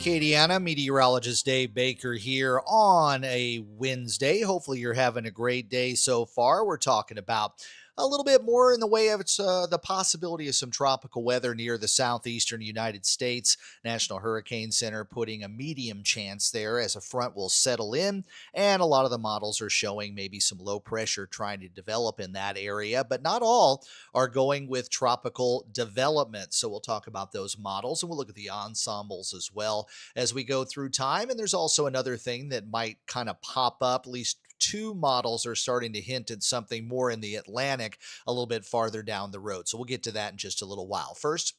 Acadiana, Meteorologist Dave Baker here on a Wednesday. Hopefully, you're having a great day so far. We're talking about a little bit more in the way of the possibility of some tropical weather near the southeastern United States. National Hurricane Center putting a medium chance there as a front will settle in, and a lot of the models are showing maybe some low pressure trying to develop in that area, but not all are going with tropical development. So we'll talk about those models and we'll look at the ensembles as well as we go through time. And there's also another thing that might kind of pop up. At least two models are starting to hint at something more in the Atlantic a little bit farther down the road. So we'll get to that in just a little while. First,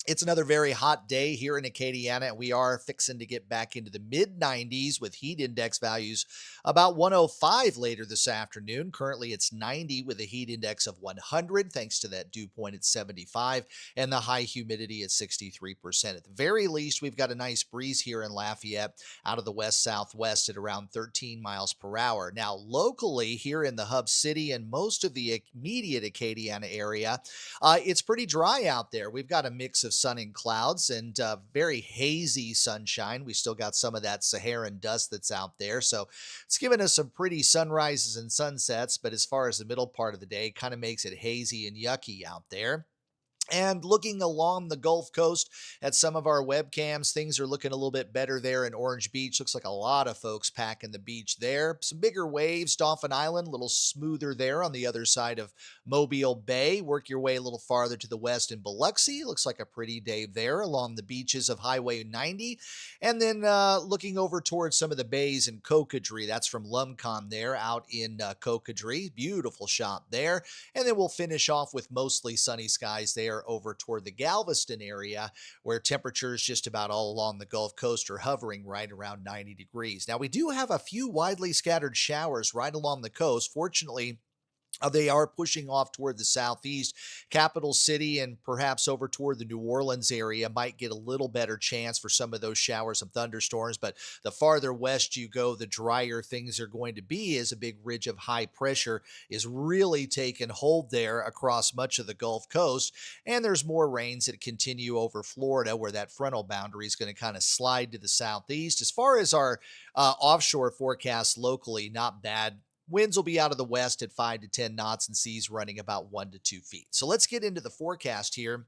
it's another very hot day here in Acadiana, and we are fixing to get back into the mid-90s with heat index values about 105 later this afternoon. Currently, it's 90 with a heat index of 100, thanks to that dew point at 75, and the high humidity at 63%. At the very least, we've got a nice breeze here in Lafayette out of the west-southwest at around 13 miles per hour. Now, locally here in the hub city and most of the immediate Acadiana area, it's pretty dry out there. We've got a mix of sun and clouds and very hazy sunshine. We still got some of that Saharan dust that's out there. So it's given us some pretty sunrises and sunsets, but as far as the middle part of the day, kind of makes it hazy and yucky out there. And looking along the Gulf Coast at some of our webcams, things are looking a little bit better there in Orange Beach. Looks like a lot of folks packing the beach there. Some bigger waves, Dauphin Island, a little smoother there on the other side of Mobile Bay. Work your way a little farther to the west in Biloxi. Looks like a pretty day there along the beaches of Highway 90. And then looking over towards some of the bays in Cocodrie. That's from Lumcon there out in Cocodrie. Beautiful shot there. And then we'll finish off with mostly sunny skies there over toward the Galveston area, where temperatures just about all along the Gulf Coast are hovering right around 90 degrees. Now, we do have a few widely scattered showers right along the coast. Fortunately, they are pushing off toward the southeast. Capital City and perhaps over toward the New Orleans area might get a little better chance for some of those showers and thunderstorms. But the farther west you go, the drier things are going to be, as a big ridge of high pressure is really taking hold there across much of the Gulf Coast. And there's more rains that continue over Florida, where that frontal boundary is going to kind of slide to the southeast. As far as our offshore forecast locally, not bad. Winds will be out of the west at 5 to 10 knots and seas running about 1 to 2 feet. So let's get into the forecast here.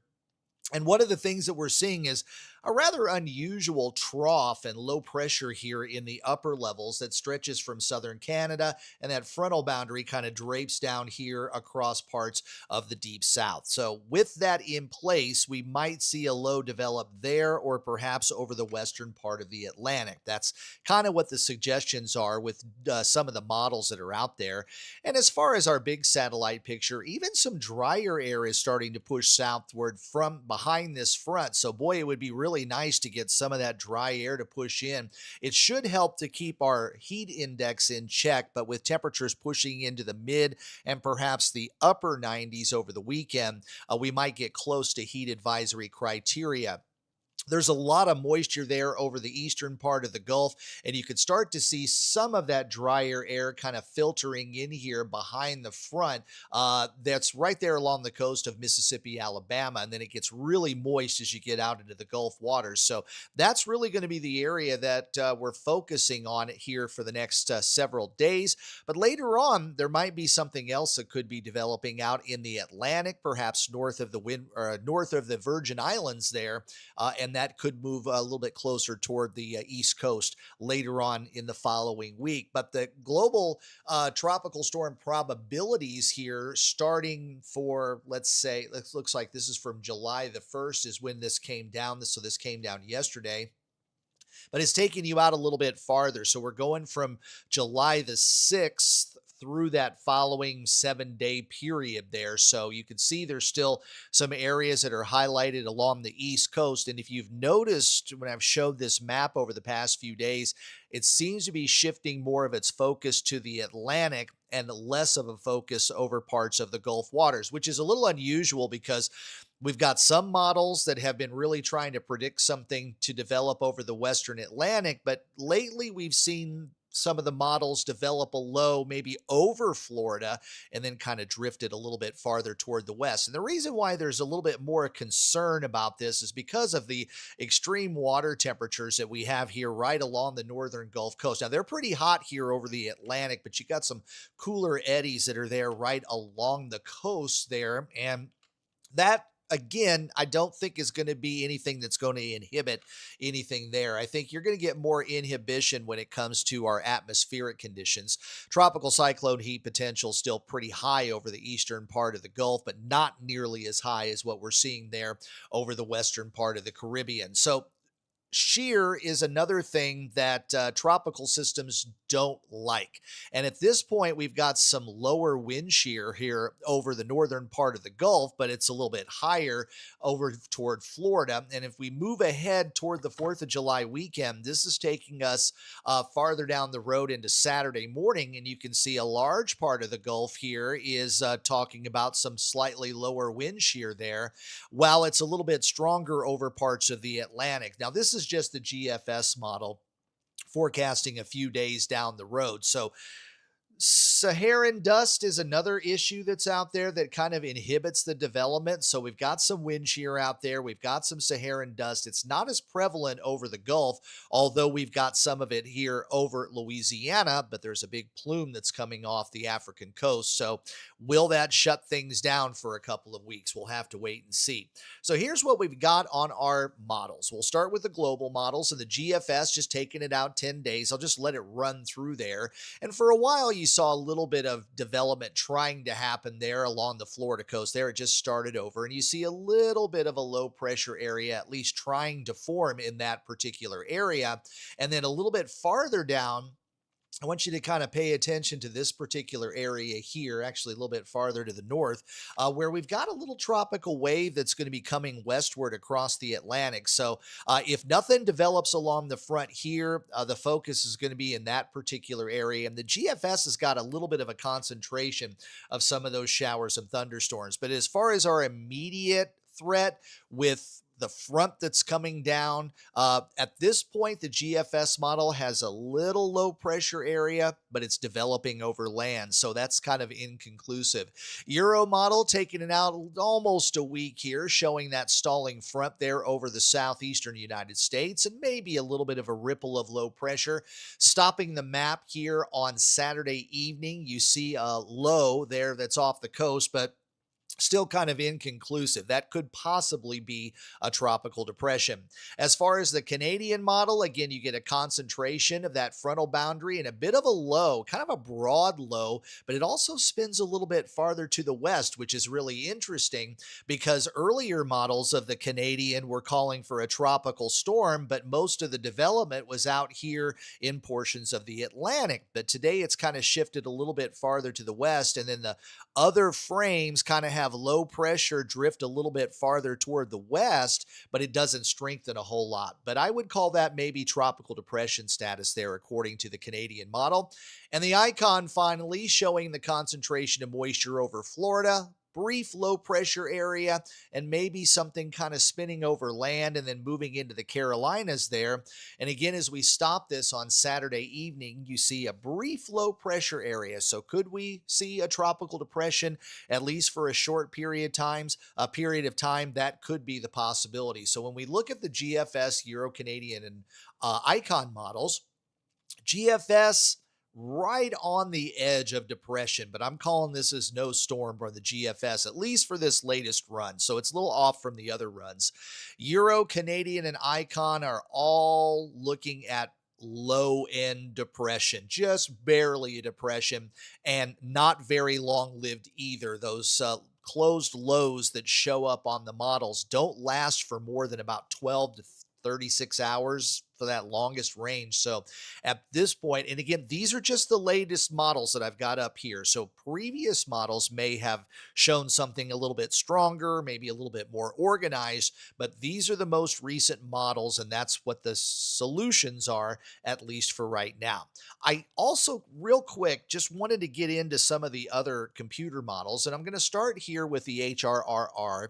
And one of the things that we're seeing is a rather unusual trough and low pressure here in the upper levels that stretches from southern Canada, and that frontal boundary kind of drapes down here across parts of the deep south. So with that in place, we might see a low develop there or perhaps over the western part of the Atlantic. That's kind of what the suggestions are with some of the models that are out there. And as far as our big satellite picture, even some drier air is starting to push southward from behind this front. So boy, it would be really nice to get some of that dry air to push in. It should help to keep our heat index in check, but with temperatures pushing into the mid and perhaps the upper 90s over the weekend, we might get close to heat advisory criteria. There's a lot of moisture there over the eastern part of the Gulf, and you could start to see some of that drier air kind of filtering in here behind the front. That's right there along the coast of Mississippi, Alabama, and then it gets really moist as you get out into the Gulf waters. So that's really going to be the area that we're focusing on here for the next several days. But later on, there might be something else that could be developing out in the Atlantic, perhaps north of the Virgin Islands there, and that could move a little bit closer toward the East Coast later on in the following week. But the global tropical storm probabilities here starting for, let's say, it looks like this is from July the 1st is when this came down. So this came down yesterday. But it's taking you out a little bit farther. So we're going from July the 6th through that following 7-day period there. So you can see there's still some areas that are highlighted along the East Coast. And if you've noticed when I've showed this map over the past few days, it seems to be shifting more of its focus to the Atlantic and less of a focus over parts of the Gulf waters, which is a little unusual because we've got some models that have been really trying to predict something to develop over the Western Atlantic, but lately we've seen some of the models develop a low maybe over Florida and then kind of drifted a little bit farther toward the west. And the reason why there's a little bit more concern about this is because of the extreme water temperatures that we have here right along the northern Gulf Coast. Now, they're pretty hot here over the Atlantic, but you got some cooler eddies that are there right along the coast there. And that, again, I don't think is going to be anything that's going to inhibit anything there. I think you're going to get more inhibition when it comes to our atmospheric conditions. Tropical cyclone heat potential still pretty high over the eastern part of the Gulf, but not nearly as high as what we're seeing there over the western part of the Caribbean. So shear is another thing that tropical systems don't like. And at this point, we've got some lower wind shear here over the northern part of the Gulf, but it's a little bit higher over toward Florida. And if we move ahead toward the 4th of July weekend, this is taking us farther down the road into Saturday morning. And you can see a large part of the Gulf here is talking about some slightly lower wind shear there, while it's a little bit stronger over parts of the Atlantic. Now, this is just the GFS model forecasting a few days down the road. So Saharan dust is another issue that's out there that kind of inhibits the development. So we've got some wind shear out there. We've got some Saharan dust. It's not as prevalent over the Gulf, although we've got some of it here over Louisiana, but there's a big plume that's coming off the African coast. So will that shut things down for a couple of weeks? We'll have to wait and see. So here's what we've got on our models. We'll start with the global models and the GFS, just taking it out 10 days. I'll just let it run through there. And for a while, you saw a little bit of development trying to happen there along the Florida coast. There it just started over, and you see a little bit of a low pressure area at least trying to form in that particular area. And then a little bit farther down, I want you to kind of pay attention to this particular area here, actually a little bit farther to the north, where we've got a little tropical wave that's going to be coming westward across the Atlantic. So if nothing develops along the front here, the focus is going to be in that particular area. And the GFS has got a little bit of a concentration of some of those showers and thunderstorms. But as far as our immediate threat with the front that's coming down. At this point, the GFS model has a little low pressure area, but it's developing over land. So that's kind of inconclusive. Euro model taking it out almost a week here, showing that stalling front there over the southeastern United States and maybe a little bit of a ripple of low pressure. Stopping the map here on Saturday evening, you see a low there that's off the coast, but still kind of inconclusive. That could possibly be a tropical depression. As far as the Canadian model, again, you get a concentration of that frontal boundary and a bit of a low, kind of a broad low, but it also spins a little bit farther to the west, which is really interesting because earlier models of the Canadian were calling for a tropical storm, but most of the development was out here in portions of the Atlantic. But today it's kind of shifted a little bit farther to the west, and then the other frames kind of have low pressure drift a little bit farther toward the west, but it doesn't strengthen a whole lot. But I would call that maybe tropical depression status there, according to the Canadian model. And the icon finally showing the concentration of moisture over Florida, brief low pressure area, and maybe something kind of spinning over land and then moving into the Carolinas there. And again, as we stop this on Saturday evening, you see a brief low pressure area. So could we see a tropical depression, at least for a short period of time? That could be the possibility. So when we look at the GFS, Euro, Canadian, and icon models, GFS right on the edge of depression, but I'm calling this as no storm for the GFS, at least for this latest run. So it's a little off from the other runs. Euro, Canadian, and icon are all looking at low end depression, just barely a depression, and not very long lived either. Those closed lows that show up on the models don't last for more than about 12 to 36 hours for that longest range. So at this point, and again, these are just the latest models that I've got up here. So previous models may have shown something a little bit stronger, maybe a little bit more organized, but these are the most recent models, and that's what the solutions are, at least for right now. I also, real quick, just wanted to get into some of the other computer models, and I'm going to start here with the HRRR.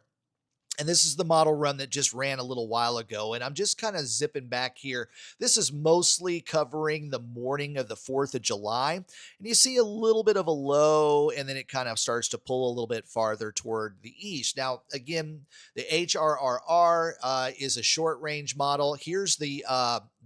And this is the model run that just ran a little while ago. And I'm just kind of zipping back here. This is mostly covering the morning of the 4th of July. And you see a little bit of a low, and then it kind of starts to pull a little bit farther toward the east. Now, again, the HRRR is a short range model. Here's the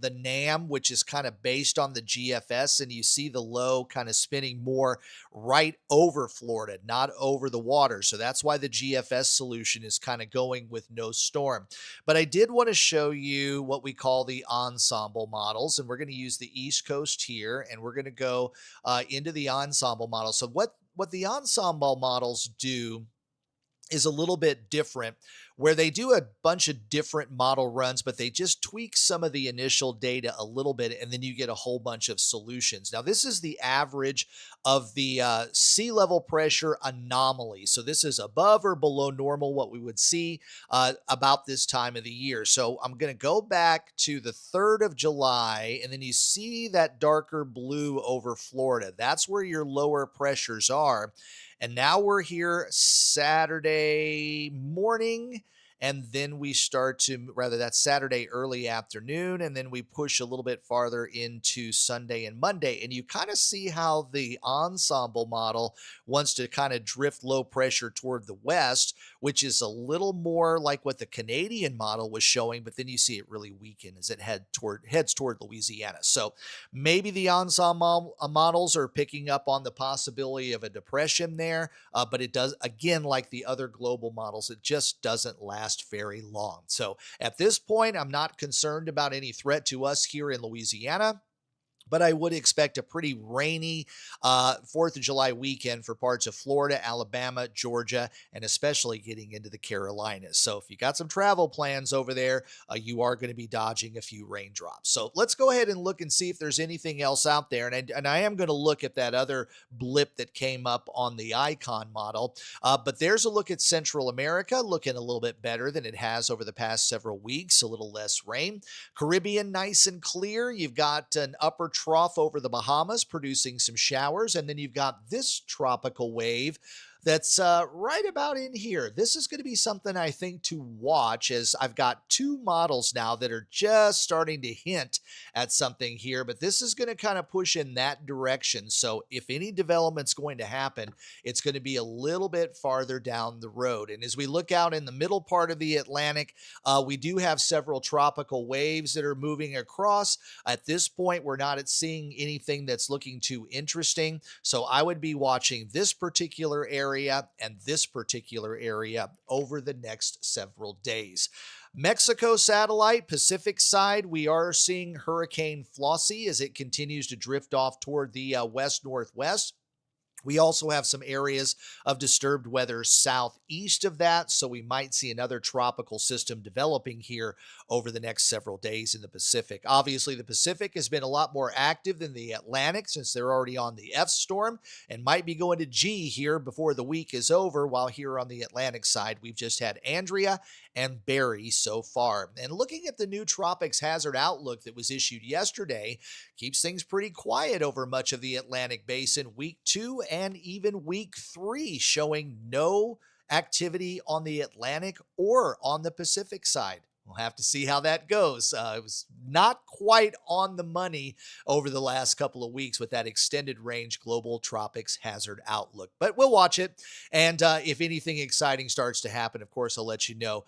NAM, which is kind of based on the GFS, and you see the low kind of spinning more right over Florida, not over the water. So that's why the GFS solution is kind of going with no storm. But I did want to show you what we call the ensemble models, and we're going to use the East Coast here, and we're going to go into the ensemble model. So what the ensemble models do is a little bit different, where they do a bunch of different model runs, but they just tweak some of the initial data a little bit, and then you get a whole bunch of solutions. Now, this is the average of the sea level pressure anomaly. So this is above or below normal, what we would see about this time of the year. So I'm going to go back to the 3rd of July, and then you see that darker blue over Florida. That's where your lower pressures are. And now we're here Saturday morning, and then we start to, rather that's Saturday early afternoon, and then we push a little bit farther into Sunday and Monday. And you kind of see how the ensemble model wants to kind of drift low pressure toward the west, which is a little more like what the Canadian model was showing, but then you see it really weaken as it heads toward Louisiana. So maybe the ensemble models are picking up on the possibility of a depression there, but it does, again, like the other global models, it just doesn't last very long. So at this point, I'm not concerned about any threat to us here in Louisiana, but I would expect a pretty rainy 4th of July weekend for parts of Florida, Alabama, Georgia, and especially getting into the Carolinas. So if you got some travel plans over there, you are going to be dodging a few raindrops. So let's go ahead and look and see if there's anything else out there. And I am going to look at that other blip that came up on the icon model. But there's a look at Central America, looking a little bit better than it has over the past several weeks, a little less rain. Caribbean, nice and clear. You've got an upper trough over the Bahamas producing some showers, and then you've got this tropical wave that's right about in here. This is going to be something I think to watch, as I've got two models now that are just starting to hint at something here, but this is going to kind of push in that direction. So if any development's going to happen, it's going to be a little bit farther down the road. And as we look out in the middle part of the Atlantic, we do have several tropical waves that are moving across. At this point, we're not seeing anything that's looking too interesting. So I would be watching this particular area and this particular area over the next several days. Mexico satellite, Pacific side, we are seeing Hurricane Flossie as it continues to drift off toward the west-northwest. We also have some areas of disturbed weather southeast of that, so we might see another tropical system developing here over the next several days in the Pacific. Obviously, the Pacific has been a lot more active than the Atlantic since they're already on the F storm and might be going to G here before the week is over, while here on the Atlantic side, we've just had Andrea and Barry so far. And looking at the new Tropics hazard outlook that was issued yesterday, keeps things pretty quiet over much of the Atlantic basin. Week 2 and even week 3 showing no activity on the Atlantic or on the Pacific side. We'll have to see how that goes. It was not quite on the money over the last couple of weeks with that extended range global tropics hazard outlook, but we'll watch it. And if anything exciting starts to happen, of course, I'll let you know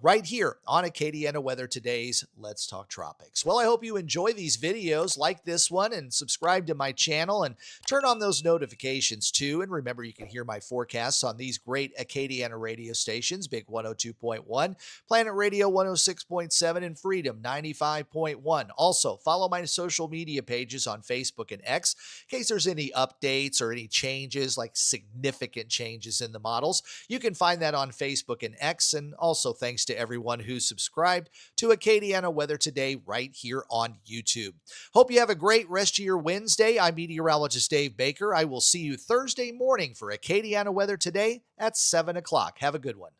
right here on Acadiana Weather Today's Let's Talk Tropics. Well, I hope you enjoy these videos, like this one, and subscribe to my channel and turn on those notifications too. And remember, you can hear my forecasts on these great Acadiana radio stations: Big 102.1, Planet Radio 106.7, and Freedom 95.1. Also, follow my social media pages on Facebook and X in case there's any updates or any changes, like significant changes in the models. You can find that on Facebook and X. And also, thanks to everyone who subscribed to Acadiana Weather Today right here on YouTube. Hope you have a great rest of your Wednesday. I'm Meteorologist Dave Baker. I will see you Thursday morning for Acadiana Weather Today at 7 o'clock. Have a good one.